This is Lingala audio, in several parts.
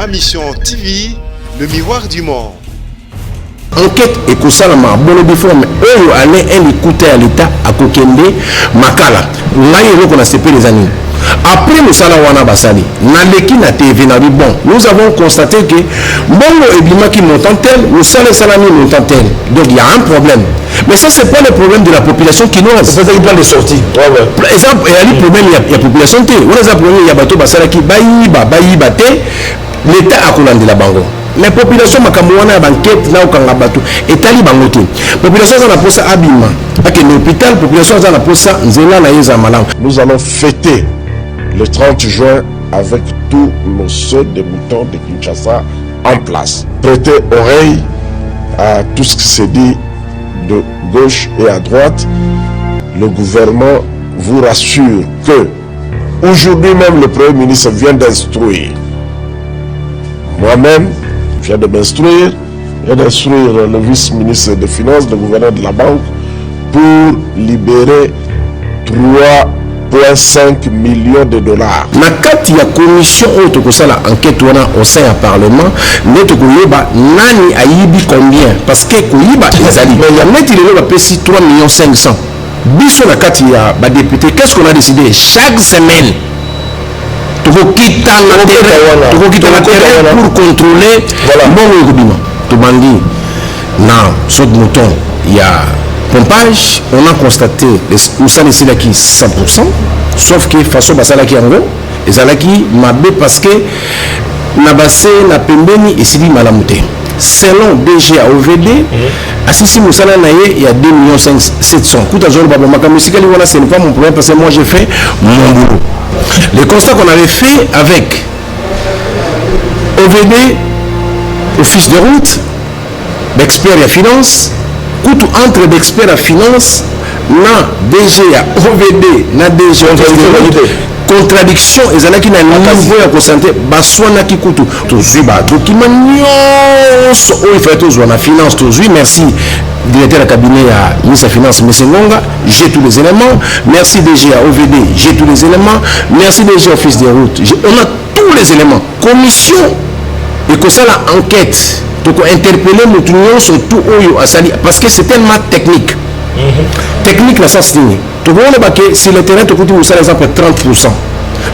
Ma mission TV, le miroir du monde. Enquête et Kosalama, bon de forme, eux allaient écouter à l'État à Kokende, Makala. Là, il y a CP les années. Après le Salawana Basali, Naleki na TV na bon, nous avons constaté que Bongo et Bima qui montent en tel, le Salami montent en tel. Donc il y a un problème. Mais ça, c'est pas le problème de la population qui nous a fait un plan de sortie. Par exemple, il y a le problème, il y a population T. On a un problème, il y a bateau Basala qui baïba T, l'État a coulé de la Bango. Mais population makamouana banquette là au Kangabato et tali bangote. Population ça n'a pas ça abîme. Avec l'hôpital, population ça n'a pas ça nzela na yeza malam. Nous allons fêter le 30 juin avec tous nos soeurs de moutons de Kinshasa en place. Prêtez oreille à tout ce qui se dit de gauche et à droite. Le gouvernement vous rassure que aujourd'hui même le Premier ministre vient d'instruire. Moi-même, je viens de m'instruire, le vice-ministre des Finances, le gouverneur de la banque, pour libérer 3,5 millions de dollars. Na kati ya commission auto kosala enquête wana au sein du parlement, neto koyeba nani ayibi combien parce que koyiba ezali. Mais ya net il est pesi 3 millions 500. Biso na kati ya ba député, qu'est-ce qu'on a décidé chaque semaine? Pour contrôler bon Rubima. Tobandi, non, saut de mouton, il y a pompage, on a constaté où ça décide qui 100%, sauf que façon basalaki en gros, et zalaki mabé parce que nabassé na pembeni et sidi malamute. Selon DG à OVD, Assisi Moussala Naye, il y a 2 700 000. Kouta Zoro Baba Makamusika, ce n'est pas mon problème parce que moi j'ai fait mon boulot. Le constat qu'on avait fait avec OVD, Office de route, d'experts à finance, couteau entre d'experts à finance, na DG à OVD, na DG à OVD, contradiction, et ça qui n'a niveau à constater, baswana qui couteau, tout zuiba, document, il fait tout la finance, tout zui, merci. Directeur de cabinet à ministre de la Finance, M. Ngonga, j'ai tous les éléments. Merci DG à OVD, j'ai tous les éléments. Merci DG Office des routes, on a tous les éléments. Commission, et que ça la enquête, donc interpeller nos sur tout Oyo à Sali, parce que c'est tellement technique. Technique, la sens ligne. Donc on a que si le terrain te coûte, par exemple, 30%.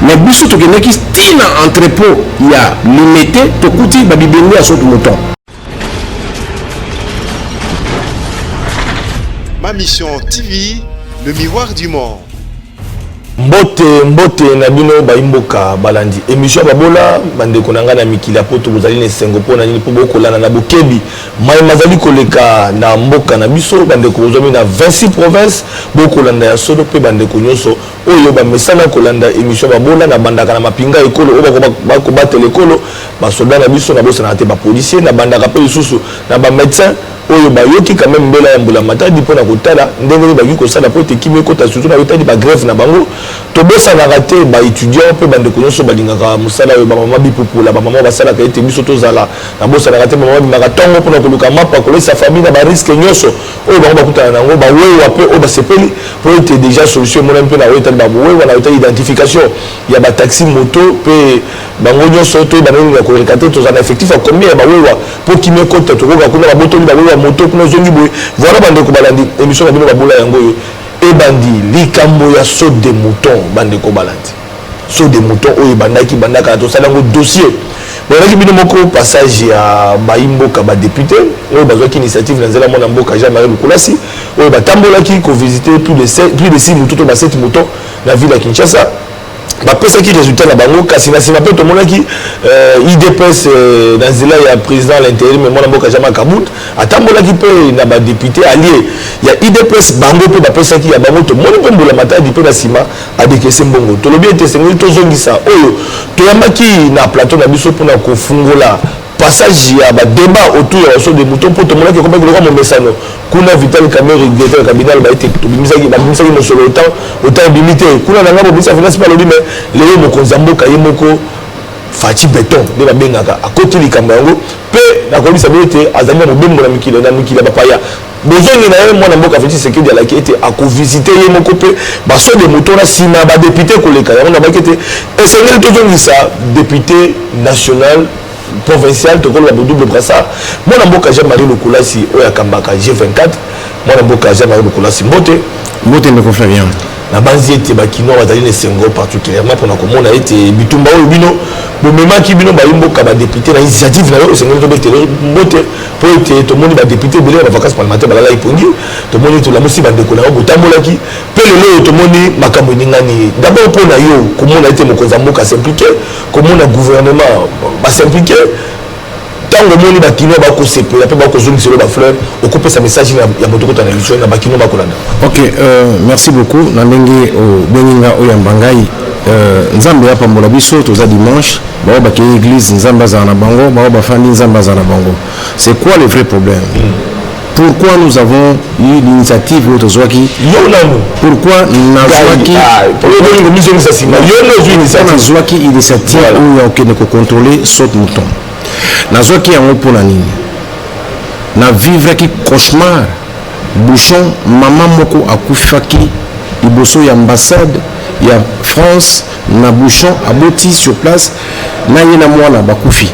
Mais biso to qui style entrepôt, il y a limité, te coûte, babibéni à son mouton. Ma mission TV, le miroir du monde. Mbote na bino baimboka balandi émission babola bande konanga na mikila poto bozali ne sengo pona nini po bokolana na bokebi mai mazali koleka na mboka na biso bande kozomi na 26 provinces bokolanda ya solo pe bande konyoso oyo ba mesana kolanda émission babola na bandaka na mapinga ekolo oba ko batele ekolo ba soldat na biso na bosa na te ba policier na bandaka pe susu na ba médecin oyo ba yoki quand même mbela ya mbula matadi pona kotala ndenge ba yuko sala po te kimi ko ta surtout na yotadi ba grève na bango to bosa na raté ba étudiant pe bande konyoso balingaka musala yo ba mama bipupu la ba mama basala ka ete biso to zala na bosa na raté mama bimaka tongo pona koluka mapa ko sa famille na ba risque nyoso oyo bango bakutana nango ba wewa pe o ba sepeli po ete déjà solution mona pe na yotadi ba wewa na yotadi identification ya ba taxi moto pe bango nyoso to ba nini ya ko rekate to zana effectif a combien ba wewa po kimi ko to ko kuna ba boto ba wewa moto kuna zongi boy voilà bande ko balandi émission na bino babola yango yo e bandi likambo ya saut de mouton bande ko balandi saut de mouton oyo bandaki bandaka to sala ngo dossier bonaki bino moko passage ya baimboka ba député oyo bazwaki initiative na nzela mona mboka Jean-Marie Lukulasi oyo batambolaki ko visiter plus de 6 moutons ba 7 moutons na ville ya Kinshasa ba pesa ki résultat na bango kasi na sima pe to monaki IDPS na nzela ya président l'intérim mona mboka Jama Kabut atambolaki pe na ba député allié ya IDPS bango pe ba pesa ki ya bango to moni pe mbola matadi pe na sima adekese mbongo to lobi ete sengi to zongisa oyo to yambaki na plateau na biso pona ko fungola passage ya ba débat autour ya saut de mouton pour to monaki ko ba ko mo mesano kuna Vital Kamerhe directeur cabinet ba ete to bimisaki no solo autant limité kuna na ngabo bisa finance pas lobby mais les mokonzi mboka yemoko Fati Beton de ba bengaka akoti likambo yango pe na ko bisa bete azali mo bembo na mikila bapaya bozongi na ye mwana mboka Félix Tshisekedi alaki ete ako visiter ye moko pe ba saut de mouton na sima ba député koleka yango na ba kete esengeli tozongisa député national provincial tokoloba double brassard mwana mboka Jean-Marie Lukulasi oya kambaka G24 mwana mboka Jean-Marie Lukulasi mbote ne confère rien na banzi ete bakino bazali ne sengo particulièrement pour na komona ete bitumba oyo bino bomemaki bino bayimboka ba député na initiative na yo sengo to betelo mbote po ete to moni ba député belé ba vacances parlementaires balala ipongi to moni to la musi ba ndeko na botambolaki pe lelo to moni makambo ningani d'abord pour na yo komona ete mokonza mboka s'impliquer komona gouvernement ba s'impliquer tango moni bakino bakosepela pe bakozongiselo ba fleur okopesa message ya moto kota na émission na bakino bakolanda. OK, merci beaucoup na ndenge o beninga oyambangai nzambe ya pambola biso toza dimanche bao ba ke église nzamba za na bango bao ba fandi nzamba za na bango. C'est quoi le vrai problème? Pourquoi nous avons eu l'initiative de Zouaki? Pourquoi Nazouaki initiative où il y a contrôler saute mouton? Nazouaki a un pour la ligne. Na vivre qui cauchemar. Bouchon, maman moko a koufaki. Iboso ya ambassade, ya France, na bouchon aboti sur place. Na yena mwana bakoufi.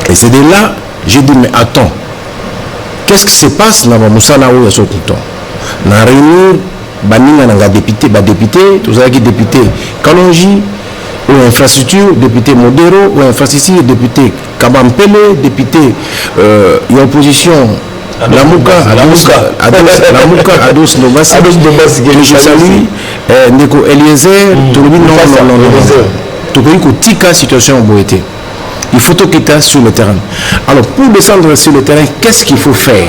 Et c'est de là, j'ai dit mais attends. Qu'est-ce qui se passe dans Moussala où il y a ce temps? Na réunir baninga nanga député, tout ça qui député Kalonji ou infrastructure, député Modero ou infrastructure, député Kabampele, député opposition Lamouka Ados Nobasi, que je salue, Neko Eliezer, tout le monde non. Tout le monde tika situation en Boété. Il faut tout quitter sur le terrain. Alors, pour descendre sur le terrain, qu'est-ce qu'il faut faire?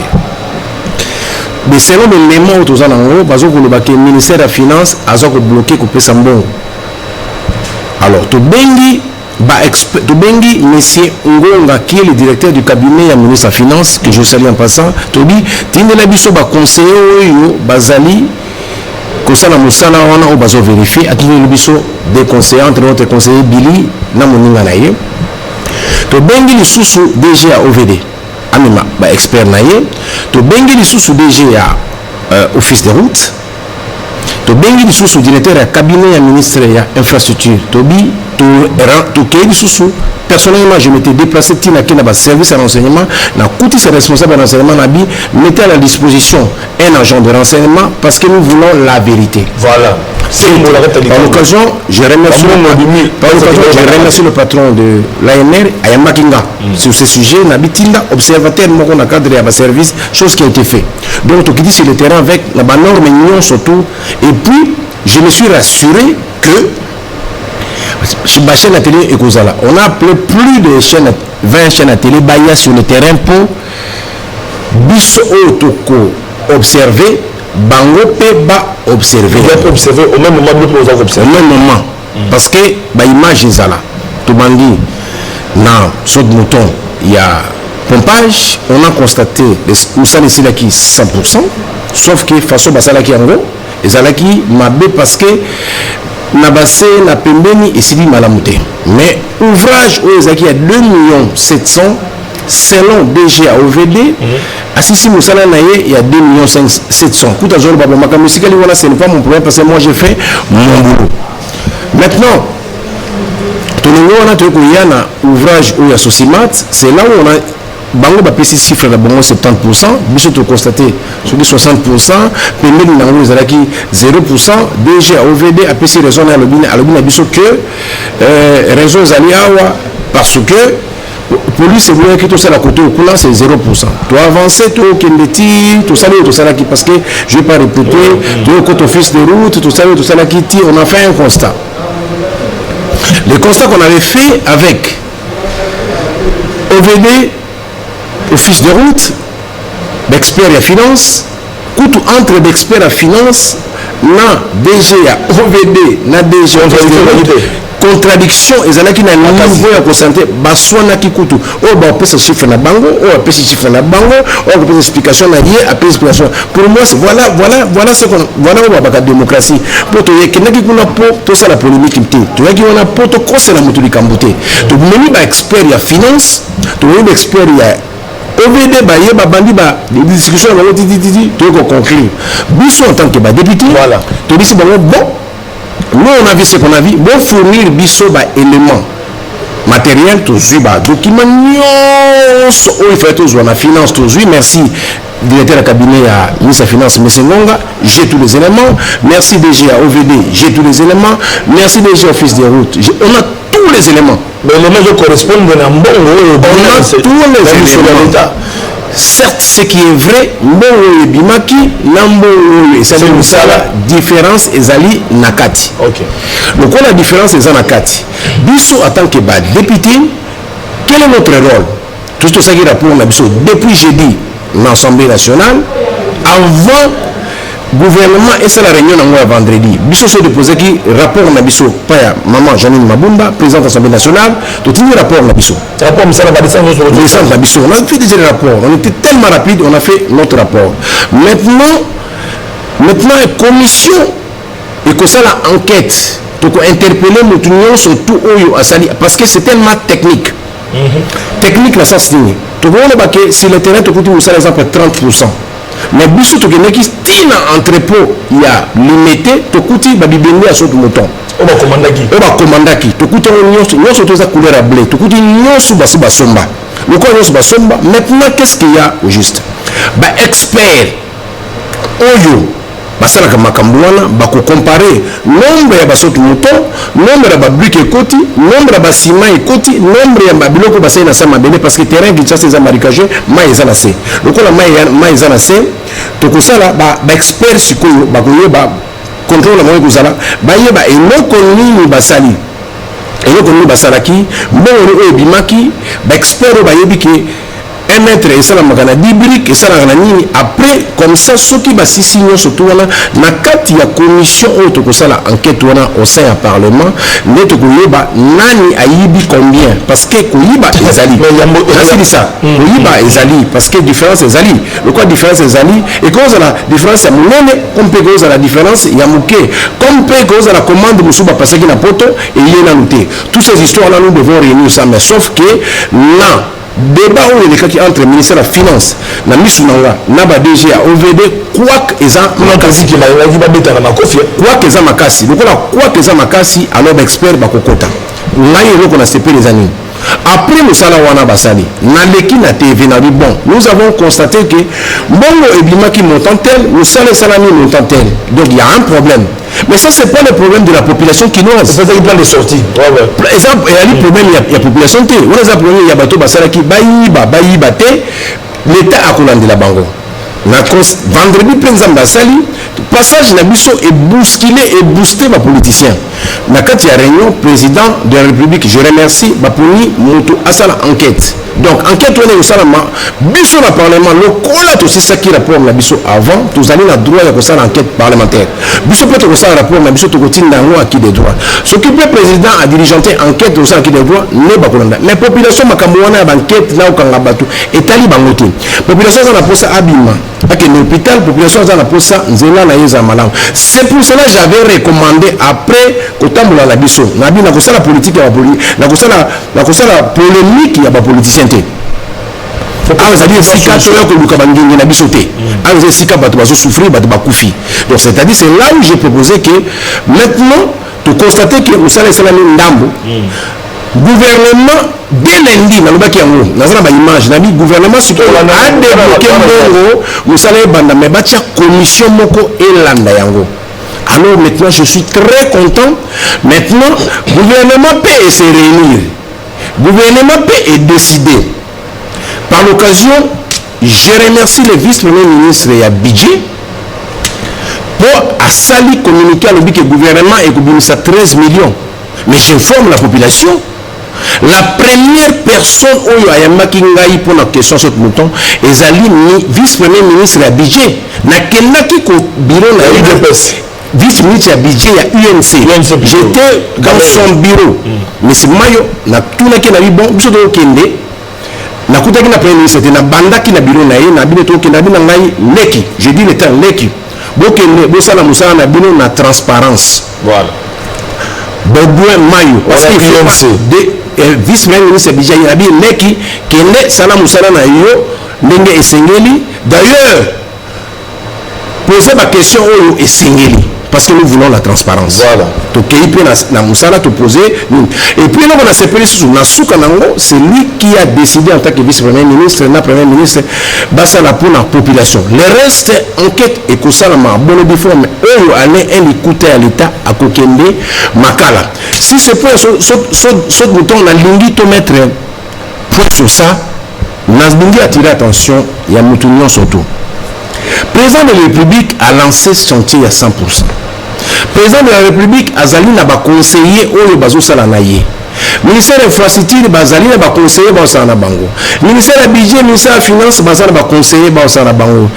Mais selon l'élément où nous avons le ministère de la Finance a bloqué le Sambon. Alors, tout bengi, monsieur Ngonga, qui est le directeur du cabinet du ministre de la Finance, que je salue en passant, tout dit, il y a des conseillers, Bazali, Kosala Moussala, on a vérifié, des conseillers, entre autres conseillers Billy, Namoninga Naye. To bengi li susu DG à OVD amema ba expert naye to bengi li susu DG à office de route to bengi li susu directeur à cabinet à ministère ya infrastructure to bi to ke li susu personnellement je m'étais déplacé tina kena ba service à renseignement na kouti ses responsables de renseignement na bi mettez à la disposition un agent de renseignement parce que nous voulons la vérité. Voilà. Par l'occasion, je remercie le patron de l'ANR, Ayama Kinga, sur ce sujet. Nabitinda, observateur, mon cadre et service, chose qui a été faite. Donc, tu dis sur le terrain avec la norme union surtout. Et puis, je me suis rassuré que chez ma chaîne à télé et Kozala, on a appelé plus de 20 chaînes à télé, Baya sur le terrain pour Bisso Otoko observer. Bango peut pas observer. Il peut observer au même moment que nous avons observé. Au même moment. Parce que l'image est là. Tout le monde dit, dans ce mouton, il y a pompage. On a constaté où ça est là qui 100%. Sauf que façon basala qui en gros, et ça là qui m'a bé parce que na bassé na pembeni et sili malamuté. Mais ouvrage où il y a 2 700 000 selon DG à OVD, à Sissi Moussala Naye, il y a 2 700 000. Kouta Zoro Babo Makamusika, ce n'est pas mon problème parce que moi j'ai fait mon boulot. Maintenant, tout le monde a un ouvrage où il y a Sosimat, c'est là où on a Bango va payer ces chiffres là, 70%, Bissot a constaté sur les 60%, Pemel Nango Zalaki 0%, DG à OVD a payé raison à l'obine Bissot que raison Zaliawa parce que police c'est vrai que tout ça à côté au coulant c'est 0%. Tu avances, tu as tout ça qui parce que je ne vais pas répéter, tu as côté office de route, tout ça qui tire, on a fait un constat. Le constat qu'on avait fait avec OVD, office de route, d'experts à finance, coûte entre d'experts à finance, na DG à OVD, na DG contradiction et ça qui n'a niveau à constater baswana qui coûte oh bah on peut ce chiffre na bango oh on peut ce chiffre na bango oh on peut explication na hier après explication pour moi voilà ce qu'on voilà où la démocratie pour te dire qu'il n'a qui qu'on a pour tout ça la polémique tu vois qui on a pour te conseiller la moto du Cambote tu même pas expert il y a finance tu même expert il y a OVD ba yé ba bandi ba des discussions ba tu veux qu'on conclue biso en tant que ba député voilà tu dis bon nous on a vu ce qu'on a vu bon fournir biso ba élément matériel tozwi ba document nyonso oyo ifai tozwa na finance tozwi. Merci directeur de cabinet à ministre de la Finance, M. Ngonga, j'ai tous les éléments. Merci DG à OVD, j'ai tous les éléments. Merci DG Office des routes, on a tous les éléments. Mais les éléments correspondent à Mbongo. On a tous les éléments. Certes, ce qui est vrai, Mbongo et Bimaki, Nambo et Sali Moussala, différence ezali nakati. Ok. Donc, on a différence ezali nakati. Bisso, en tant que député, quel est notre rôle? Tout ce qui est rapport à Bisso, depuis jeudi, l'Assemblée nationale, avant gouvernement et c'est la réunion en vendredi. Bisso s'est déposé qui rapport à Bisso, pas maman Janine Mabunda, présidente de l'Assemblée nationale, tout le rapport à Bisso. Rapport à Bisso. On a fait déjà le rapport, on était tellement rapide, on a fait notre rapport. Maintenant, la commission et que ça la enquête, donc interpeller notre surtout parce que c'est tellement technique. Technique la sens signé. Tu vois que sur le terrain tu coûtes ça exemple 30%. Mais biso to keneki tina entrepôt il y a limité to coûte ba bibende à sauto mouton. On va commandaki. To coûte nyonso to za couleur à blé. To coûte nyonso basi basomba. Le quoi nyonso basomba. Maintenant qu'est-ce qu'il y a au juste? Ba expert oyo basala kama kambwana bako comparer nombre ya basoto moto, nombre ya babrique ekoti, nombre ya basima ekoti, nombre ya babiloko basai na sama bene parce que terrain Kinshasa eza marikage mai eza na se. Lokola mai eza na se, tokosala ba expert sikoyo bakoyeba contrôle moyo kozala bayeba eloko nini basali. Eloko nini basalaki, mbongo oyo bimaki, ba expert bayebi ke 1 mètre et ça la magana 10 briques et ça la nini après comme ça ceux qui basisi surtout na kati ya commission auto que ça la enquête au sein du parlement net koyeba nani ayibi combien parce que koyiba ezali c'est ça koyiba ezali parce que différence ezali le quoi différence ezali et cause la différence ya munene comme peut cause la différence ya muke comme peut cause la commande musuba passer na poto et yena noté toutes ces histoires là nous devons réunir ça mais sauf que là débat où il est entre le ministère de la Finance, la mission na ba DG à OVD, quoi que ça makasi qui va beta na makofi, quoi que ça makasi. Donc là quoi que ça makasi alors expert ba kokota. Là il est qu'on a CP les années. Après nous sala wana basali, na leki na TV na bon, nous avons constaté que Bongo et Bimaki montant tel, nous sala salami montant tel. Donc il y a un problème. Mais ça, c'est pas le problème de la population quinoise. C'est pas un plan de sortie. Exemple, il y a le problème, il y a population. On a un problème, il y a bateau Basaraki, Baïba, l'État a commandé la bango. Vendredi, par exemple, Basali, passage Nabiso est bousculé et boosté par politicien. Dans la réunion, président de la République, je remercie Baponi Moutou Asala enquête. Donc, enquête, on est au Salama, Bisso le Parlement, le colat aussi ça qui rapport à Bisso avant, tous allez la droit à ça l'enquête parlementaire. Bisso peut être rapport à Bisso, tout continue dans le acquis des droits. Ce qui peut président a dirigeanté enquête au sein acquis des droits, n'est pas colanda. Mais population Makamouana enquête là au Kangabatu et Talibangote. Population ça n'a pas ça abîme. Avec l'hôpital, population ça n'a pas ça Nzela na yeza malam. C'est pour cela que j'avais recommandé après Kotamboula la Bisso. Nabi na kosa la politique ya politique, na kosa la polémique ya ba politicien. C'est-à-dire sika toyo ko luka bangenge na bisoté. Alors sika bato bazo souffrir bato bakufi. Donc c'est-à-dire c'est là où j'ai proposé que maintenant tu constater que au salaire salami ndambo gouvernement dès lundi na lobaki yango nazana ba image na bi gouvernement siko a débloqué mbongo musala banda mais batia commission moko elanda yango. Alors maintenant je suis très content. Maintenant gouvernement peut se réunir. Gouvernement peut décider. Par l'occasion, je remercie le vice-premier ministre et budget pour à sali communiquer à l'objet que le gouvernement est gouverné à 13 millions. Mais j'informe la population. La première personne où il y a makingai pour la question sur le mouton est le vice-premier ministre et budget. N'a qu'un qui bureau na UDPS. Vice-ministre et budget il y a UNC. J'étais dans son bureau. Mais c'est Mayo, na tout na qui n'a eu bon, je dois kende. Na kutaki na premier ministre na bandaki na bureau na ye na bino to kenda bina ngai leki je dis le temps leki bokende bosala musala na bino na transparence voilà Bobuin Mayo parce qu'il faut de vice-ministre budget na bi leki kende sala musala na yo ndenge esengeli d'ailleurs poser ma question oyo esengeli parce que nous voulons la transparence. Voilà. Donc, na musala te poser. Et puis, là, on a séparé sous Nasuka Nango, c'est lui qui a décidé en tant que vice-premier ministre, na premier ministre, basa la pour la population. Le reste, enquête et Kosalama, bon, des fois, mais eux, aller un écouter à l'État, à Kokende, Makala. Si c'est pour ce bouton, on a l'ingito mettre point sur ça, Nasbingi a attiré attention, il y a Moutounion surtout. Le président de la République a lancé ce chantier à 100%. Le président de la République a zali na ba conseiller oyo bazo sala na ye. Ministère de l'infrastructure bazali na ba conseiller ba sala na bango. Ministère du budget, ministère de la finance bazali na ba conseiller ba sala na bango.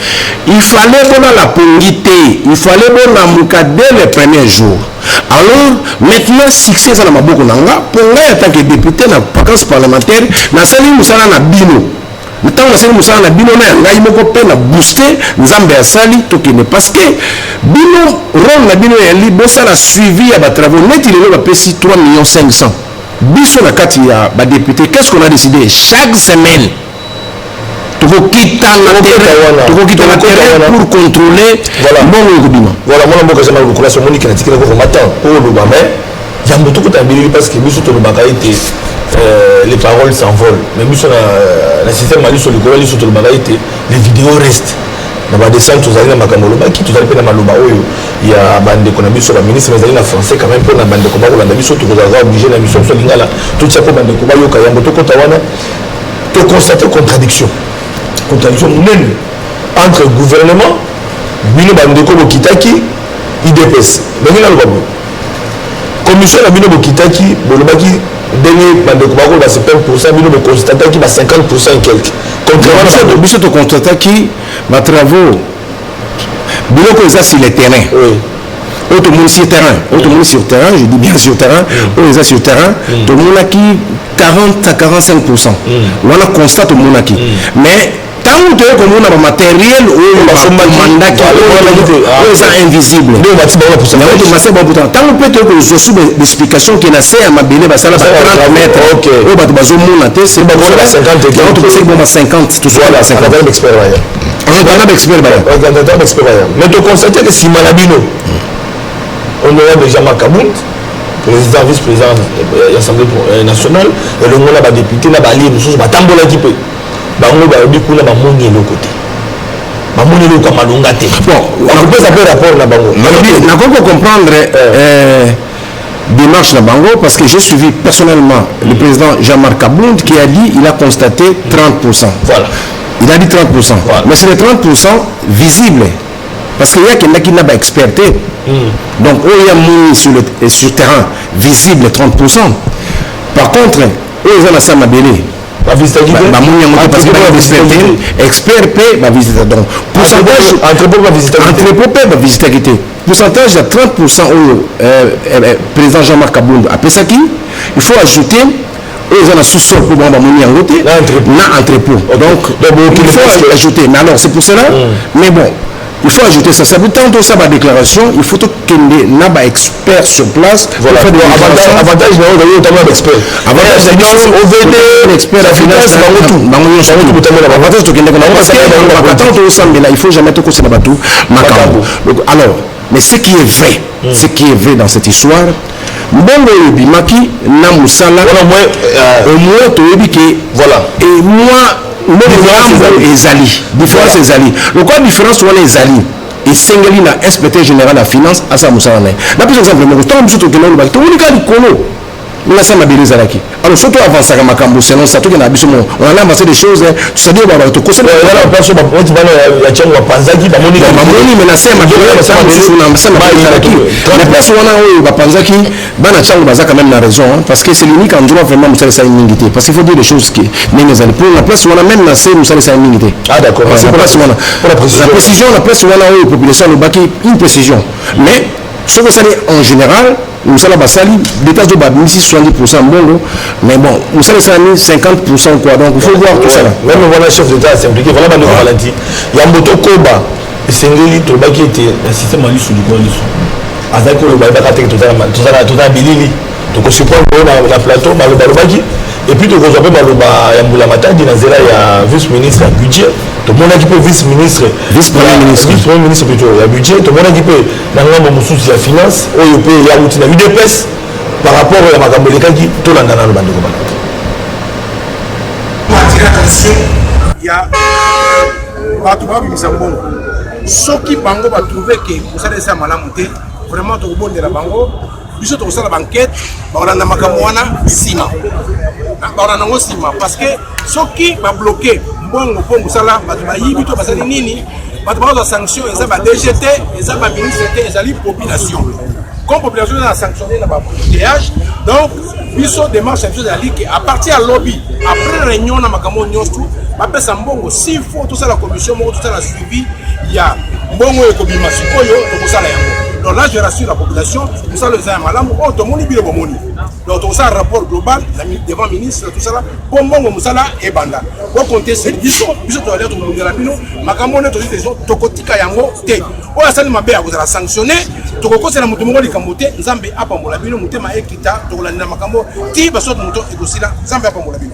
Il fallait bona la pongité, il fallait bona muka dès le premier jour. Alors maintenant succès ça na maboko nanga pour nga en tant que député na vacances parlementaires na sali musala na bino. Ntango c'est musala na bino na ngai moko pe na booster nzambe asali tokene parce que bino rôle na bino ya li bosa la suivi ya ba travaux net il est pesi 3 500 000 biso na kati ya ba député qu'est-ce qu'on a décidé chaque semaine toko kita na terrain pour contrôler bon bino voilà moi mboka sama ko la somoni kana tikela ko matin pour le bamé jambo toko tambili parce que biso to le bakaite les paroles s'envolent mais biso na système mali sur le courant sur le bakaite les vidéos restent na ba descente tozali na makamolo baki tozali pe na maloba oyo ya bande ko na biso ba ministre bazali na français quand même pour na bande ko ba ko na biso to kozala obligé na biso so lingala tout ça pour bande ko ba yoka yambo to kota wana to constater contradiction munene entre gouvernement bino bande ko bokitaki IDPS bengi na lobo commission na bino bokitaki bolobaki dernier bande ko ba ko ba 50% bino bokonstataki ba 50% et quelques contrairement biso to constataki ma travaux biloko eza sur le terrain oui. Tout le monde sur terrain sur terrain je dis bien sur terrain eza sur terrain tout le monde a qui 40 à 45% on a constat tout le monde qui mais tant que tu as un matériel ou un mandat qui est invisible tant que tu as une explication qui est assez à ma belle 30 mètres c'est 50 tout ça mais tu constates que si Malabino on aura déjà Makabout président vice-président de l'Assemblée nationale et le monde a député n'a pas lié nous tambola qui peut bango ba bikuna ba mongi lokote ba mongi lokote malunga te bon on peut savoir rapport na bango na ko comprendre démarche na bango parce que j'ai suivi personnellement le président Jean-Marc Abound qui a dit il a constaté 30%. Voilà. Il a dit 30%. Voilà. Mais c'est les 30% visibles parce qu'il y a quelqu'un qui n'a pas experté. Donc il y a mis sur le terrain visible 30%. Par contre, ils ont la samabélé. Expert va visiter donc pourcentage entrepôt va visiter pourcentage de 30% au président Jean-Marc Abound à Pesaki il faut ajouter ils ont un sous-sol pour avoir mon yangoté na entrepôt donc il faut ajouter mais alors c'est pour cela mais bon il faut ajouter ça veut tantôt ça ma déclaration il faut qu'il n'y ait pas expert sur place voilà avantage notamment expert avantage OVD expert à finance il faut jamais tout ça bateau alors mais ce qui est vrai dans cette histoire mbongo bimaki na musala au moins to yebiki voilà et moi différence ezali pourquoi différence wana ezali esengeli na inspecteur général de la finance asa musala na plus exemple mo to biso to kelo ba to unika likolo na sama belezalaki alors surtout avancer à makambo selon ça tout na biso on a avancé des choses tu sais dire ba to ko voilà personne ba on bana ya tchango panzaki ba moni mais na sema mais place wana oyo ba panzaki bana tchango baza quand même la raison parce que c'est l'unique endroit vraiment musala sa immunité parce qu'il faut dire des choses qui n'est pas pour la place wana même na c'est musala sa immunité ah d'accord c'est pour la précision la place wana oyo population le baki une précision mais ce que ça dit en général nous sommes basali l'état de bas 70% bon mais bon nous sommes 50% quoi donc il faut voir tout ça là même voilà chef d'état s'impliquer voilà bande Valentin yamboto koba esengeli to baki était un système ali sous du coalition azako le ba ka te to za bilili Donc on se prend dans la plateau, Malobaki. Et puis donc on s'appelle Maloba Yamboula Matadi, dans la vice-ministre à budget. Tout le monde qui peut vice-ministre. Vice-premier ministre. Vice-premier ministre plutôt, à budget. Tout le monde qui peut dans le sous la finance, où il peut y avoir une UDPS par rapport à Makamboleka qui tout l'an dans le bande de combat. Il y a Batouba Bisambon. Ceux qui bango va trouver que vous allez ça malamuté, vraiment tout le monde de la bango. Biso to sala banquette ba na makamwana sima ba na ngo sima parce que soki ba bloquer mbongo pongo sala ba yibi to basali nini ba ba sanction eza ba DGT eza ba ministre eza li population comme population na sanctionner na ba péage donc biso démarche sanction de la ligue à partir à lobby après réunion na makamo nyonso ba pesa mbongo s'il faut tout ça la commission mo tout ça la suivi il y a mbongo e kobima sikoyo to sala yango. Donc là, je rassure la population, nous allons faire un malam, oh, tout le monde est bien. Donc, tout ça, un rapport global, devant le ministre, tout ça là, pour moi, nous allons et banda. Pour compter ces disons, nous allons aller au monde de la Pino, ma camone, tout ça, Tokotika Yango, Té. Oh, la salle m'a bien, vous allez sanctionner, Tokoko, c'est la mouton de Kamote, Zambe, Apambo, la Pino, Moutema, Ekita, Tokolana Makambo, Ti, Bassot, Mouton, et aussi là, Zambe, Apambo, la Pino.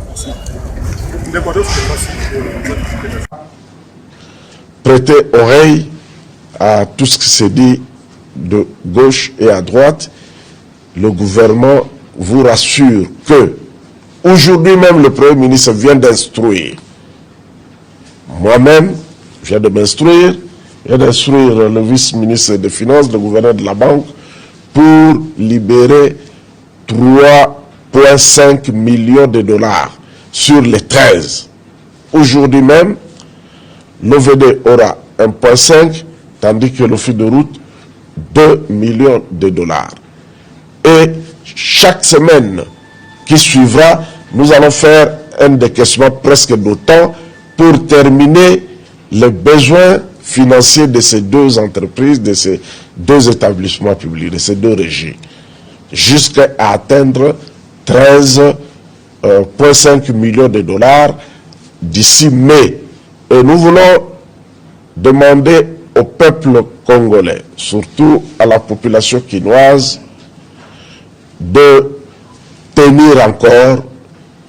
Prêtez oreille à tout ce qui s'est dit de gauche et à droite. Le gouvernement vous rassure que aujourd'hui même le Premier ministre vient d'instruire. Moi-même, je viens de m'instruire, je viens d'instruire le vice-ministre des Finances, le gouverneur de la banque, pour libérer 3,5 millions de dollars sur les 13. Aujourd'hui même, l'OVD aura 1,5, tandis que l'office de route 2 millions de dollars. Et chaque semaine qui suivra, nous allons faire un décaissement presque d'autant pour terminer les besoins financiers de ces deux entreprises, de ces deux établissements publics, de ces deux régies, jusqu'à atteindre 13,5 millions de dollars d'ici mai. Et nous voulons demander au peuple congolais, surtout à la population quinoise, de tenir encore.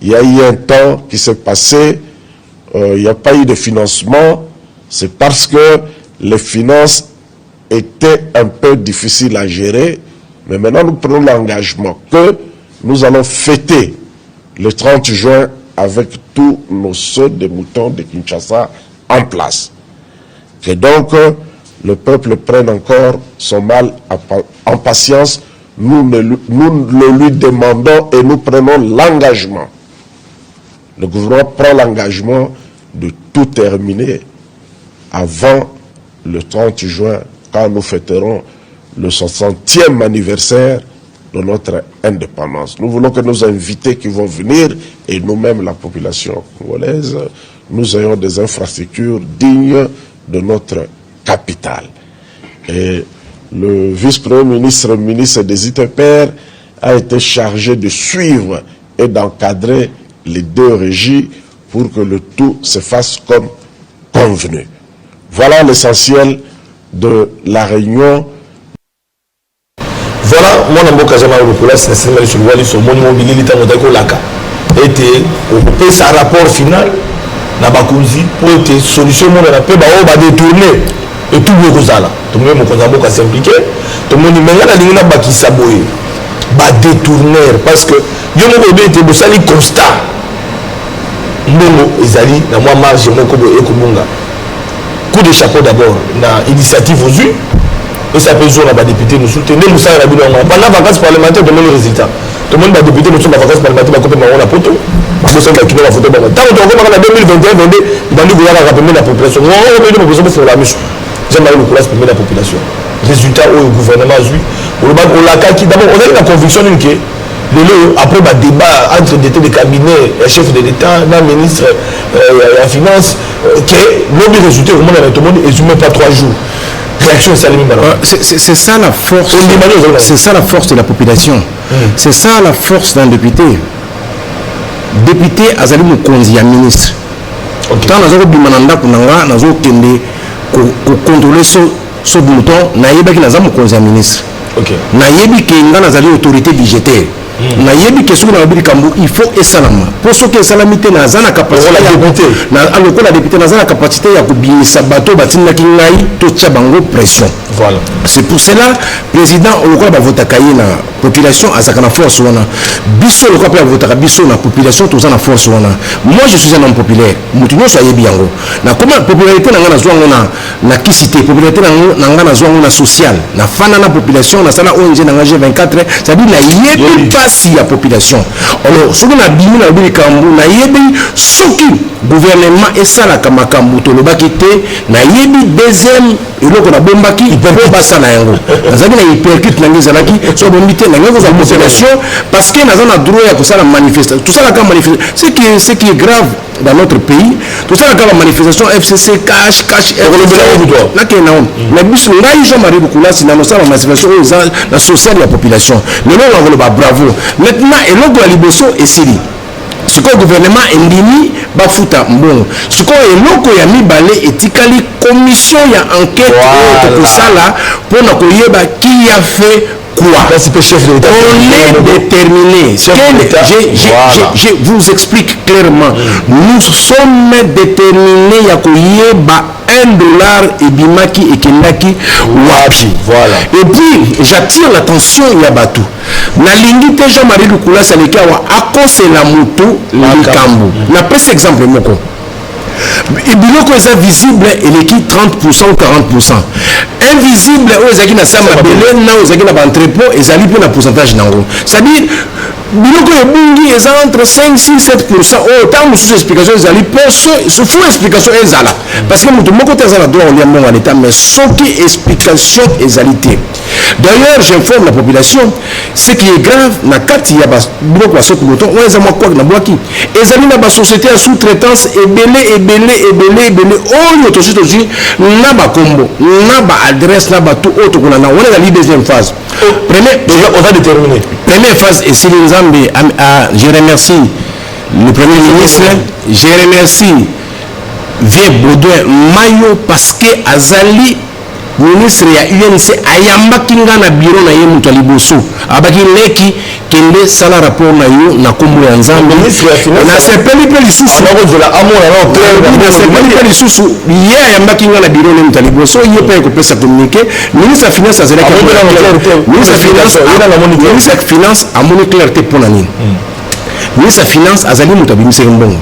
Il y a eu un temps qui s'est passé, il n'y a pas eu de financement, c'est parce que les finances étaient un peu difficiles à gérer, mais maintenant nous prenons l'engagement que nous allons fêter le 30 juin avec tous nos soeurs de moutons de Kinshasa en place. Que donc le peuple prenne encore son mal en patience. Nous le lui demandons et nous prenons l'engagement. Le gouvernement prend l'engagement de tout terminer avant le 30 juin, quand nous fêterons le 60e anniversaire de notre indépendance. Nous voulons que nos invités qui vont venir, et nous-mêmes la population congolaise, nous ayons des infrastructures dignes de notre capitale. Et le vice-premier ministre, ministre des ITPR, a été chargé de suivre et d'encadrer les deux régies pour que le tout se fasse comme convenu. Voilà l'essentiel de la réunion. Voilà, moi, je suis un peu rapport final na bakonzi pour être solution mon na pe ba o ba détourner et tout le kozala tout le monde mokonzambo ka s'impliquer tout le monde menga na lingina bakisa boye ba détourner parce que yo mo be te bosali constat mbongo ezali na moi marge moko boye ekomunga coup de chapeau d'abord na initiative aux yeux et ça peut jouer na ba député nous soutenir nous ça na bino pendant vacances parlementaires de le résultat tout le monde va député nous sommes en vacances parlementaires ba copé na poto parce que qui la photo bon tant que on va en 2021 22 dans le gouvernement rappeler la population on va mettre une position pour la mission j'aimerais le courage pour la population résultat au gouvernement lui on l'a qui d'abord on a la conviction que après le débat entre des cabinets chef de l'État le ministre la finance que le résultat au monde tout le monde résumé pas 3 jours réaction c'est ça la force c'est ça la force de la population c'est ça la force d'un député azali mokonzi ya ministre tant nazo bimana ndako nanga nazo kende ko contrôler so bouton nayebaki naza mokonzi ya ministre nayebi ke nga nazali autorité budgétaire na yebi ke soki na babili kambu il faut esalama po soki esalami te naza na capacité lokola député naza na capacité ya kobimisa bato batindaki ngai totia bango pression. Voilà. C'est pour cela président lokola bavotaka ye na population azaka na force wana biso lokola mpe avotaka biso na population toza na force wana. Moi je suis un homme populaire mutu nyonso ayebi yango na koma popularité na nga nazwa yango na kisite popularité na nga nazwa yango na social na fana na population nasala ONG na nga G24 c'est-à-dire na yebi pasi ya population. Alors soki na bimi na bili kambu na yebi soki gouvernement esalaka makambo tolobaki te na yebi deuxième eloko na bombaki po basala yango nazalaki na hypercute na ngai ezalaki so bombi te na ngai kozwa population parce que naza na droit ya kosala manifestation tosalaka manifestation ce qui est grave dans notre pays tosalaka ba manifestation FCC cash nakende na on na biso ngai Jean-Marie Lukulasi na nosala manifestation oyo eza na social ya population lelo nakoloba bravo maintenant eloko ya liboso esili sikoyo gouvernement endimi bafuta mbongo sikoyo eloko ya mibale etikali commission ya enquête oyo tokosala mpona koyeba qui a fait quoi. On est déterminé. Je vous explique clairement. Nous sommes déterminés à koyeba $1 et bimaki et kendaki wapi. Voilà. Et puis j'attire l'attention ya batu. Na lingi te Jean-Marie Lukulasi aleki awa akose la moto likambo. Na pese exemple moko. Et biloko eza visible eleki 30% ou 40%. Invisible oyo ezalaki na samba belé na oyo ezalaki na baentrepôt ezali mpe na pourcentage nango. C'est-à-dire biloko ebungi eza entre 5, 6, 7%. oyo ntango mosusu explication ezali poso fo explication ezala parce que moto moko te aza na droit olia mbongo ya l'état mais soki explication ezali te. D'ailleurs j'informe la population ce qui est grave na kati ya biloko basoki moto oyo eza mwa kwaki na bwaki ezali na basociété ya sous-traitance ebele oyo tosi na bakombo na baadresse na bato oyo tokolanda wana ezali deuxième phase. Première phase esili nzambe. Je remercie le premier ministre, je remercie Vieux Baudouin Mayo parce que azali ministre ya UNC ayambaki nga na bureau na ye mutu liboso abaki leki kende sala rapport na yo na kombo ya nzambe na sepeli pe lisusu ye ayambaki nga na bureau na mutu liboso ye pe kopesa communiqué ministre ya finance azalaki ministre ya finance amoni clarté mpona nini. Ministre ya finance azali moto abimisaki mbongo.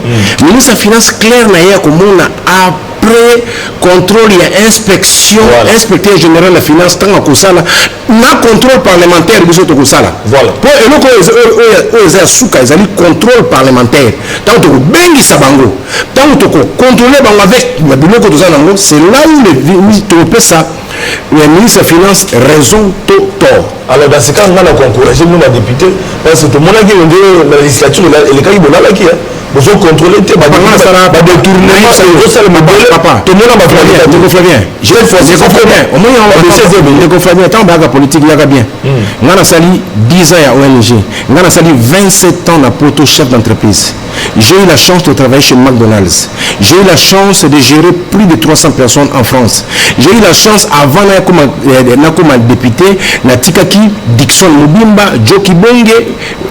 Ministre ya finance clair na ye ya komona après contrôle ya inspection inspecteur général la finance tanga kosala na contrôle parlementaire biso to kosala po eloko oyo eza suka ezali contrôle parlementaire tango tokobengisa bango tango tokocontrôler bango avec biloko toza nango c'est là où topesa le ministre de finance raison to tort. Alors dans ce cas on a encouragé nous les députés parce que tout le monde a dit la législature elle est quand même là qui vous contrôler te ba détourner papa tout le monde va faire je comprends bien je comprends bien tant baga politique yaga bien ngana sali 10 ans à ONG ngana sali 27 ans na poto chef d'entreprise. J'ai eu la chance de travailler chez McDonald's. J'ai eu la chance de gérer plus de 300 personnes en France. J'ai eu la chance avant comme député Natikaki, Dixon Mubimba, Joki Bonge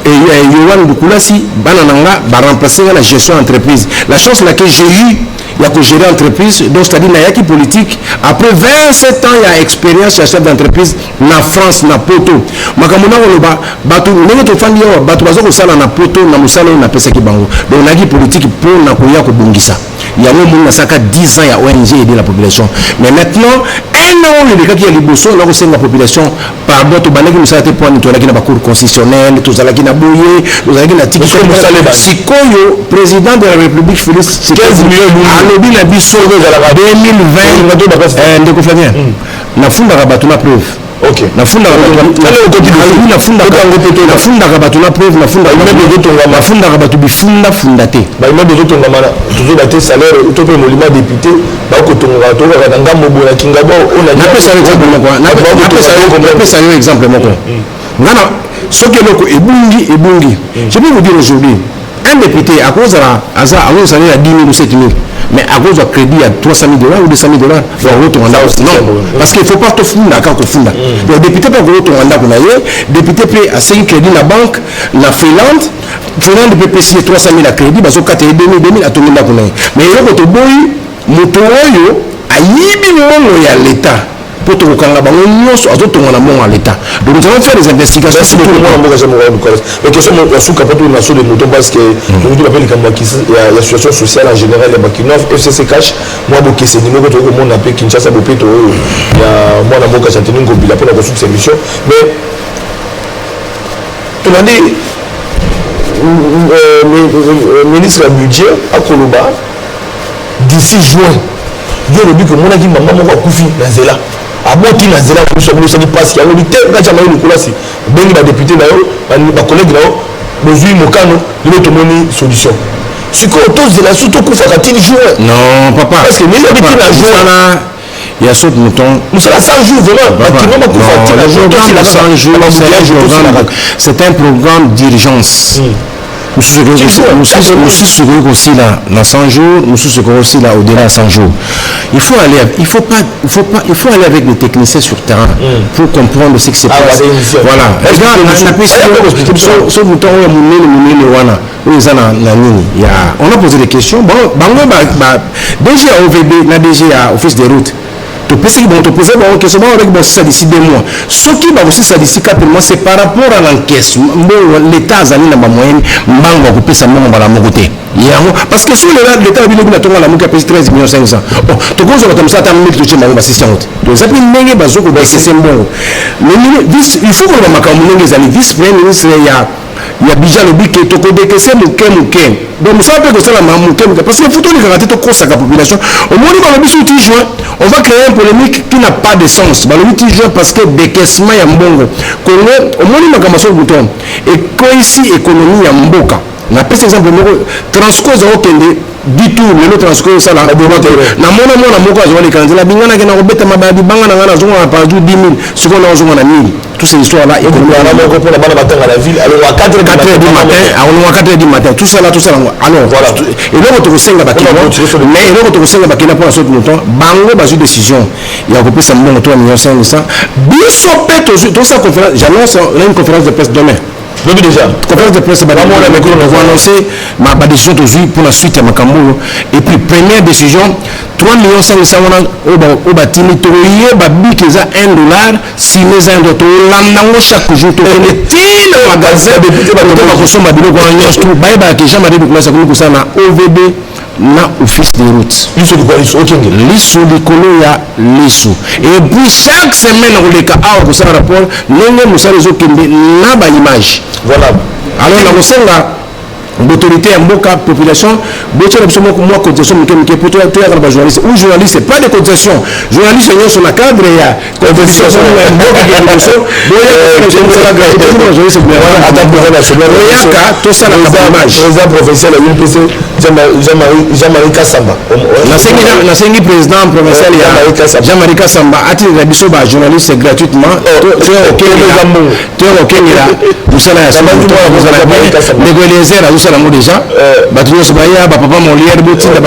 et Yohan Lukulasi, Banananga, remplacer la gestion d'entreprise. La chance laquelle j'ai eu, il y a que gérer l'entreprise, donc c'est-à-dire qu'il y a politique. Après 27 ans, il y a expérience chef d'entreprise na France, na Poto. Makamuna Woloba, Batou, Neto Fandio, Batou Bazo Sala na Poto, na Musalo, na Pesaki Bango. Donc on a dit politique pour na Koya Kobungisa. Il y a un monde qui a 10 ans, il y a ONG aider la population. Mais maintenant, un an, les cas qui a liboso, là où la population, pardon, tout le monde qui nous a été pointé, tout le monde qui a cour constitutionnelle, tout le monde qui a bouillé, tout le monde qui a tique. Si Koyo, président de la République, Félix, 15 millions à l'objet de la biso 2020, de Koflavien. La funda rabattu la preuve. Ok. La funda rabattu la preuve, la funda rabattu bifunda fundate. Ba imedo to ngama toujours baté salaire to pe molima député ba ko to ngama to ka ngambo bona kingabo ona na pesa exemple moko na pesa yo exemple moko ngana soki loko ebungi je peux vous dire aujourd'hui un député à cause de la à 10 000 ou 7 000 mais à cause du crédit à 300 000 $ ou 200 000 $, non, parce qu'il ne faut pas tout fonder quand on fonde. Le député peut avoir ton mandat, député peut à 5 crédits la banque, la Finlande peut payer 300 000 à crédit, parce que 4 2000 à tout le monde. Mais il y a un boy, motoyo, à l'État. Pour tout le monde, à l'État. Donc nous allons faire des investigations. C'est tout le monde. La question est sous de moutons parce que nous appelle la situation sociale en général, les Bakinov, FCC Cash, moi, c'est le numéro de monde appelé Kinshasa Bopeto. Il y a moi, la Moka Chantening, il a pas la ressource de mission. Mais, tu m'as dit, le ministre du budget à Koloba, d'ici juin, il y a le but que mon ami maman m'a couffé dans Zéla. À moi qui n'a zéro pour ce que ça dit passe, il y a un tel que jamais eu le coulasi. Ben il a député là, ma collègue là, besoin mon canot, il est une solution. Ce qu'on tous de la surtout qu'on fait quand il joue. Non, papa. Parce que les habitudes à jouer là, il y a saut de mouton. Nous sommes à 100 jours vraiment. C'est un programme d'urgence. Nous sommes aussi là dans 100 jours, nous sommes aussi là au-delà de 100 jours. Il faut aller avec les techniciens sur terrain pour comprendre ce qui se passe. Voilà. On a posé des questions. Bon, déjà OVB, la DGA, Office des routes. Tu peux te poser une question avec d'ici 2 mois. Ce qui va aussi ça d'ici 4 mois, c'est par rapport à l'encaisse. L'État a mis la moyenne, va couper sa main à la côté. Parce que si l'État a mis la moitié 13 500 000. Tu peux comme ça, tu as mis le chemin, c'est il faut que le vice-premier ministre il y a déjà le but que tu connais que c'est mouké. Donc, ça peut que c'est la mouké. Parce qu'il faut que tu aies la population. Au moins, on va créer une polémique qui n'a pas de sens. Parce que décaissement est bon. Au moins, on va bouton. Et quand ici, économie est mboka. On a par exemple transcose du tout le transcose ça là na mona moko azwa les candidats bingana ke na robeta mababi bangana ngana zonga par 10 000 ce qu'on a zonga na 1000 toute cette histoire là économie moko pour la bana batanga la ville alors à 4h du matin tout ça alors voilà et là on senga bakina mais là on senga bakina pour la sorte longtemps bango bazu décision il y a coupé ça mon 3 500 biso peto tout ça conférence j'annonce une conférence de presse demain. Déjà, conférence de presse, on va annoncer ma décision pour la suite à Makambo. Et puis, première décision, 3 500 000 au bâtiment, $1, si les indotaux, l'andango chaque jour, tu connais le magasin, tu vas consommer OVB. Na office des routes. L'issue et puis chaque semaine on les cas à ça rapport nous nous sommes na ba image. Voilà. Alors la mosenga l'autorité en boka population boté absolument comme moi cotisation que pour toi journaliste ou journaliste c'est pas de cotisation journaliste ils sont la cadre il y a cotisation Jean-Marie Kassamba nasengi président provincial Jean-Marie Kassamba ati rabiso ba journaliste gratuitement la mot déjà batu nyonso baya bapapa molière botinda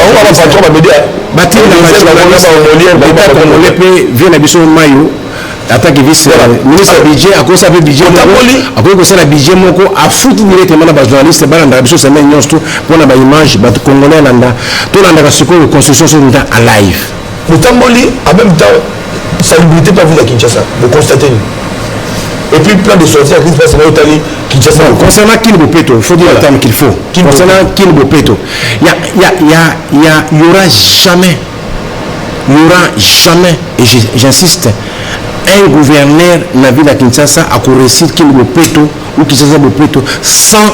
congolais mpe vie na biso mayo attaque vice ministre budget akosa mpe budget akoki kosala budget moko afuti directement na bajournaliste balandaka biso semaine nyonso to mpona baimage bato congolais alanda tolandaka sikoyo construction so nta en live motamboli en même temps salubrité pas vous à Kinshasa vous constatez. Et puis plein de sorties à Christ Pascal Otali qui déjà concernant Kilbo Peto, il faut dire le terme qu'il faut. Concernant Kilbo Peto, il y aura jamais, et j'insiste, un gouverneur de la ville de Kinshasa a réussir Kilbo Peto ou Kinshasa Bopeto sans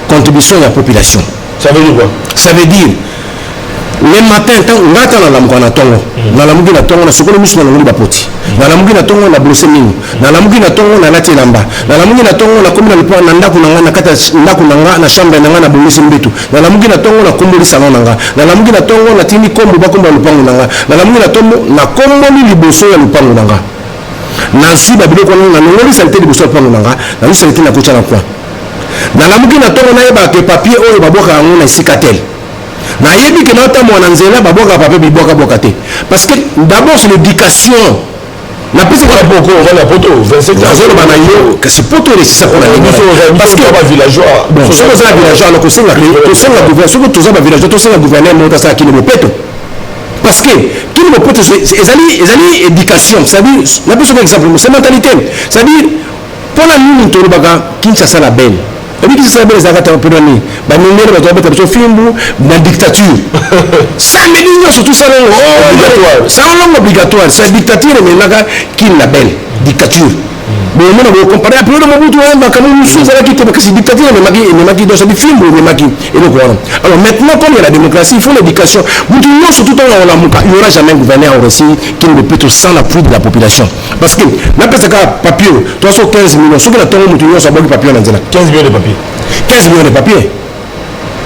contribution de la population. Ça veut dire quoi? Ça veut dire le matin tant ngata na lamuka na tongo na lamuki na tongo na sokolo misu na ngoli bapoti na lamuki na tongo na blose mingi na lamuki na tongo na lati lamba na lamuki na tongo na komina lipo na ndaku na na kata ndaku na na chambre na na bongisi mbetu na lamuki na tongo na komboli salon na lamuki na tongo na tini kombo bakomba lupango na lamuki na tongo na komboli liboso ya lupango na nsi babilo ko na ngoli salite liboso ya lupango na nsi salite na kocha na kwa na lamuki na tongo nayeba ke papier oyo baboka yango na esika tel nayebi ke naotambola na nzela baboka papier biboka te parce que d'abord c'est l'éducation na pesa kwa boko on a poto 27 ans azolo bana yo kasi poto les ça pour la parce que ba villageois bon so za villageois na kosenga gouvernement so to za ba villageois to senga gouvernement mo ta kini bopeto parce que kini bopeto ezali éducation ça dit na pesa par exemple c'est mentalité ça dit pour la nini to baga Kinshasa la belle et puis ça belle za kata pedoni ba numero ba to beta so fimbu na dictature ça me dit surtout ça obligatoire ça non obligatoire c'est dictature mais naga kin la belle dictature mais on a comparé après le Mobutu on quand même chose là qui était parce que dictature mais maki dans ce film mais maki et donc voilà alors maintenant comme il y a la démocratie il faut l'éducation Mobutu non surtout dans la muka il n'y aura jamais un gouverneur en Russie qui ne peut tout sans l'appui de la population parce que n'importe quel papier 315 millions ce que la tombe Mobutu non ça beaucoup papier dans 15 millions de papiers 15 millions de papiers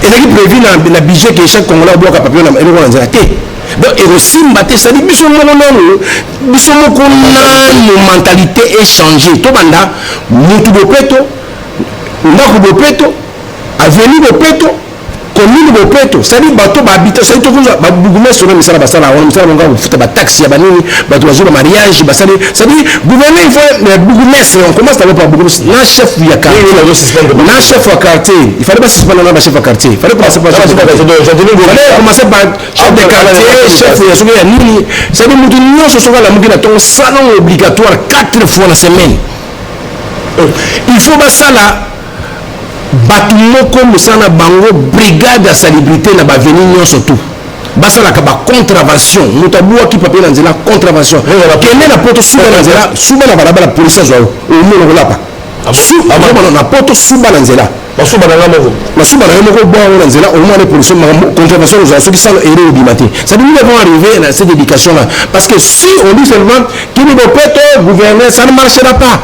et là qui prévu dans la budget que chaque Congolais doit papier dans et on a donc et aussi mbaté ça dit biso moko na mentalité est changée to banda mutu bopeto ndako bopeto avenue bopeto commune bopeto ça dit bato ba habiter ça dit to ba bugume sur le misala basala on misala nga futa ba taxi ya banini ba to jour mariage ba ça dit gouverner il faut bugume on commence à par bugume na chef ya quartier na chef wa quartier il fallait pas suspendre na chef wa quartier il fallait commencer par chef de quartier chef ya soki ya nini ça dit mutu nyonso soka la muki na tongo salon obligatoire 4 fois la semaine il faut ba sala bato moko mosala bango brigade ya salubrité na baveni nyonso tu basalaka bacontrevention moto abwaki papier na nzela contravention kende na poto suba na nzela suba na balabala polisi azwa omona kolapa na poto suba na nzela basuba na yo moko bongo na nzela omona polisi contravention ozwa soki sala ere obima te ça dit nous devons arriver à cette éducation là parce que si on dit seulement kini bopeto gouverneur ça ne marchera pas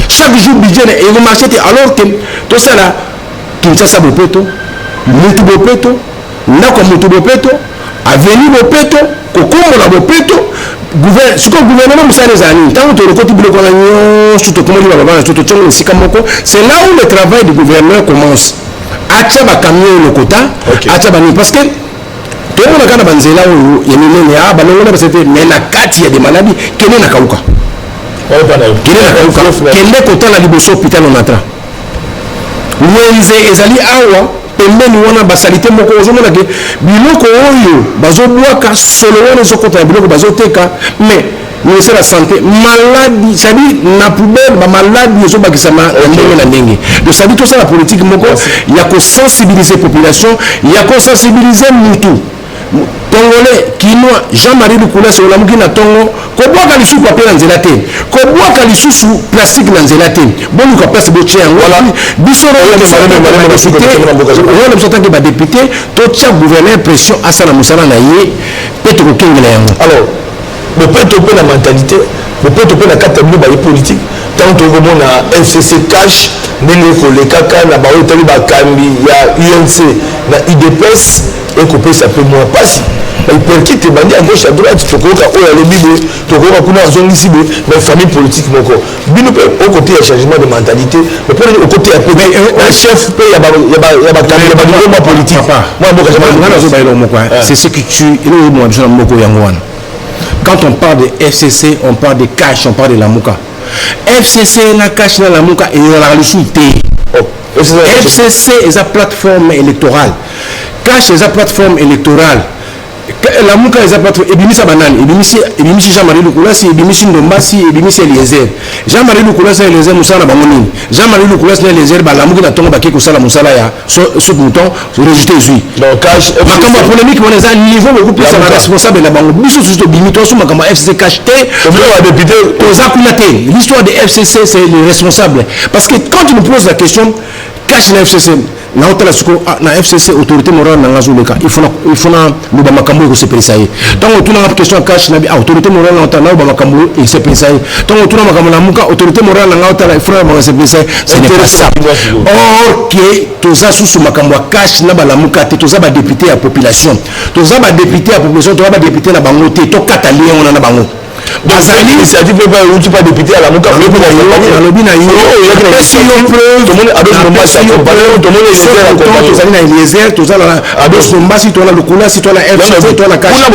chaque jour budget et vous marchez alors que tout ça là Kinshasa bopeto mutu bopeto ndako mutu bopeto avenue bopeto kokombo na bopeto gouvernement musala ezali tant que rekoti biloko na nyonso to komoli baba na to tongo esika moko c'est là où le travail du gouverneur commence acha ba camion lokota acha ba parce que tout le monde kana banzela oyo ya minene ya banongo na basete mais na kati ya des maladies kene na kauka kende kotala liboso hôpital onatra wenze ezali awa pembeni wana basalite moko ozomona ke biloko oyo bazobwaka solo wana ezokota na biloko bazoteka mais ministère la santé maladie ça dit na poubelle bamaladi ezobakisama ya ndenge na ndenge donc ça dit tout ça la politique moko ya kosensibiliser population ya kosensibiliser mutu Congolais, Kinois, Jean-Marie Lukula, c'est olamuki na tongo, kobwaka lisu papier na nzela te, kobwaka lisu sous plastique na nzela te. Bonu ka place boche yango. Voilà. Biso on a besoin que ba député, to tia gouverneur pression asala musala na ye, peto ko kengela yango. Alors, le peto pe la mentalité, le peto pe la katabli ba politique. Tant que vous na FCC cash, ndenge ko le kaka na ba hôtel ba kambi ya UNC na IDPS et couper ça peut moins passer. Il peut quitter bandi à gauche à droite, tu crois qu'il y a le bible, tu crois qu'il y a zone ici, mais famille politique moko. Bino au côté il y a changement de mentalité, mais pour au côté un chef peut il y a politique. C'est ce que tu quand on parle de FCC, on parle de cash, on parle de la Mouka. FCC na cash na la Mouka et la réussite. FCC est la plateforme électorale. Cash est la plateforme électorale. La Mouka est la plateforme. Ebimisa banane. Ebimisi Jean-Marie Lukulasi, Ebimisi Ndombasi, Ebimisi Eliezer. Jean-Marie Lukulasi Eliezer Moussala Bamonini. Jean-Marie Lukulasi Eliezer la Mouka na tonga bakeko sala Moussala ya sous bouton résultat ici. Donc cash makamba polémique on est à niveau beaucoup plus responsable na bango. Biso juste bimito sous makamba FCC cash T. Député Ozakunate. L'histoire de FCC c'est le responsable parce que quand tu me poses la question cash na FCC na hotela suko na FCC autorité morale na ngazuleka il faut na luba makambo ko sepelisaye donc tuna na question cash na autorité morale na hotela luba makambo et sepelisaye donc tuna makambo na muka autorité morale na hotela il faut na sepelisaye c'est intéressant or que toza susu makambo cash na ba la muka te toza ba député ya population toza ba député ya population toza ba député na bango te to kata lien on na bango bazali initiative pe ba uti pas député à la muka lobi na yo tozali na Eliezer tozala ados mbasi tola lokula si tola FCC tola cash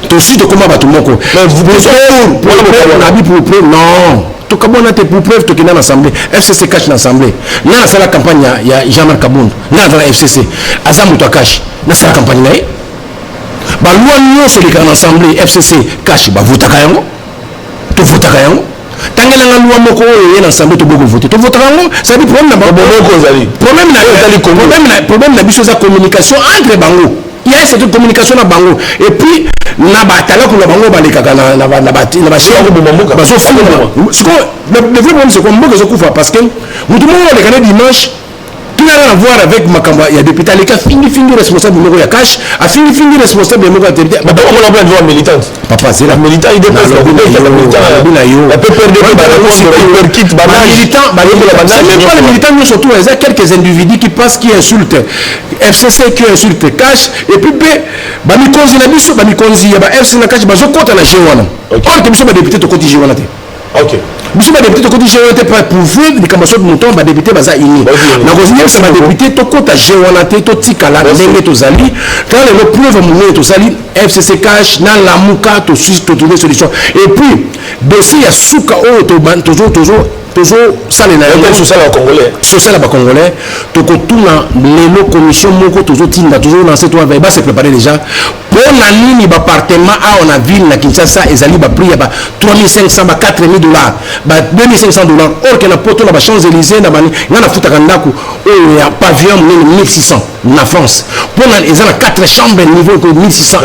tosi tokoma bato moko non tokabona te pour preuve tokenda na assemblée FCC cash na assemblée na sala campagne ya Jean-Marc Kabound na dans la FCC aza moto cash na sala campagne na ye ba loi nyonso lekana na assemblée FCC cash ba votaka yango to votaka yango tangela nga loi moko oyo ye na assemblée to boko voter to votaka yango ça dit problème na bango problème na biso za communication entre bango il y a cette communication na bango et puis na batala ko na bango balekaka na bashia ko bomamboka baso fuma le vrai problème c'est qu'on mboka zo kufa parce que mutu mo le kana dimanche qui n'a rien à voir avec makamba ya député aleka fingi responsable numéro ya cash a fingi responsable numéro ya député ba on a besoin de militante papa c'est la militant il dépasse la militant nous surtout il y a quelques individus qui passent qui insultent FCC qui insulte cash et puis ba mikonzi na biso ba mikonzi ya ba FC na cash ba zo kota na jewana or que biso ba député to koti jewana te OK biso ba député to koti jewana te pas pouvoir de kamaso de mouton ba député baza ini na kozia sa ba député to kota jewana te to tikala ndenge to zali quand le preuve monnaie to zali FCC cash na lamuka to trouver solution et puis dossier ya suka o to ban toujours ça les social congolais tokotuna lelo commission moko toujours tinda toujours lancer toi va se préparer déjà pour la ligne d'appartement à on a ville na Kinshasa ezali ba prix ba 3500 ba 4000 dollars ba 2500 dollars or que na poto na ba Champs-Élysées na bani na futaka ndako o ya pavillon 1600 na France pour na ezala 4 chambres niveau que 1600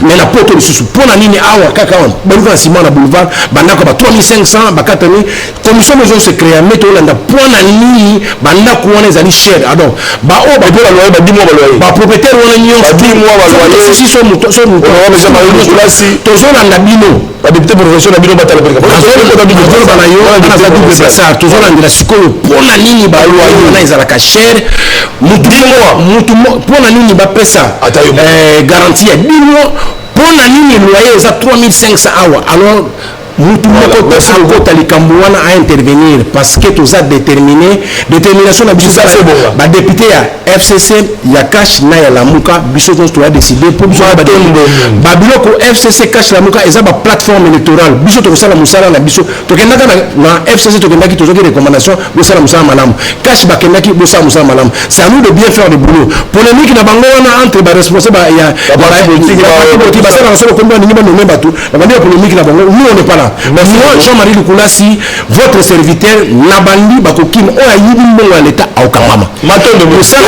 mais la poto de pour la ligne awa kaka on ba na Simon na boulevard ba ndako ba 3500 ba 4000 commission maison se créer mettre Hollande pour la ligne ba ndako wana ezali cher alors ba o ba la loyer ba 10 mois ba loyer ba propriétaire wana nyo 10 mois ba loyer si so muto so muto toujours na labino ba député professionnel labino ba tala pelika toujours na ndela sikoyo pour la ligne ba loyer na ezala ka cher mutu pour la ligne ba pesa garantie 10 mois pour la ligne loyer eza 3500 awa alors mutu moko akota likambo wana a intervenir parce que toza détermination na biso ba député ya FCC ya cash na ya lamuka biso to a décider pour biso ba biloko FCC cash lamuka eza ba plateforme électorale biso to sala musala na biso to kendaka na FCC to kendaki to zoki recommandation bo sala musala malamu cash ba kendaki bo sala musala malamu c'est à nous de bien faire le boulot polémique na bango wana entre ba responsable ya politique ba sala solo komba ni ba nommer batu ba dia polémique na bango nous on n'est pas là. Moi, Jean-Marie Lukulasi, votre serviteur, Nabandi, Bakokim, on a eu une bonne l'état à Okamama. Maintenant, nous sommes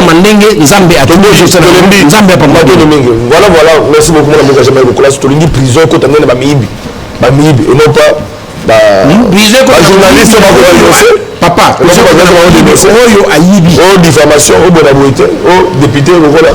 Mandenge, Nzambe, à Togo, Nzambe, voilà, merci beaucoup, Jean-Marie Lukulasi, tu dis prison, quand on est dans Bamibi, et non pas. Prison, quand on journaliste, papa, diffamation, au Bonabouité, au député, voilà.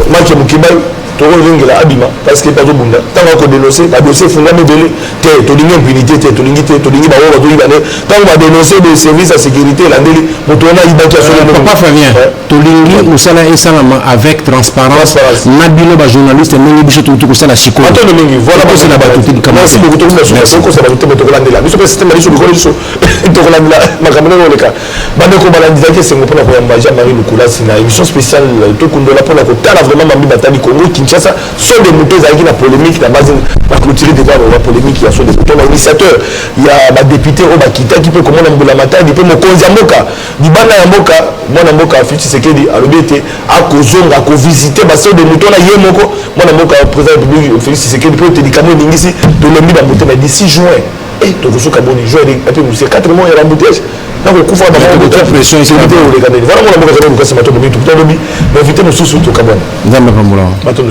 Mathieu Moukibal. Toringela abima parce que pas bunda tant qu'on dénoncer la dossier fondamental te tolingi impunité te tolingi ba wa tolingi bane tant on va dénoncer des services à sécurité la ndeli motona ibaki sur le papa Fabien tolingi musala esalama avec transparence nabino ba journaliste ndenge biso to sala siko attends mingi voilà pour cela ba tout comme merci beaucoup tout merci ko ça ba tout to kolandela biso pe système biso ko biso to kolandela makamelo le ka bande ko balandisa ke sengo pona ko yamba Jean-Marie Lukulasi na émission spéciale to kundola pona ko tala vraiment mambi batali Congo Kinshasa sont des moutons avec la polémique la base la clôturer déjà la polémique il y a sur des moutons l'initiateur il y a ma député au Bakita qui peut commander la matin il peut me konzamoka di bana ya mboka mwana mboka afiti sekedi alobete akozonga ko visiter ba sur des moutons là yemoko mwana mboka président République Félix Sekedi peut te dikamo ningisi de l'ombi ba moutons mais d'ici juin et to kosoka boni juin et puis c'est 4 mois il y a embouteillage donc kufa ba de pression c'est vidéo les gars voilà mwana mboka za ko kasa mato bomi tout le temps mais inviter nous sous tout kabana nzambe pambola mato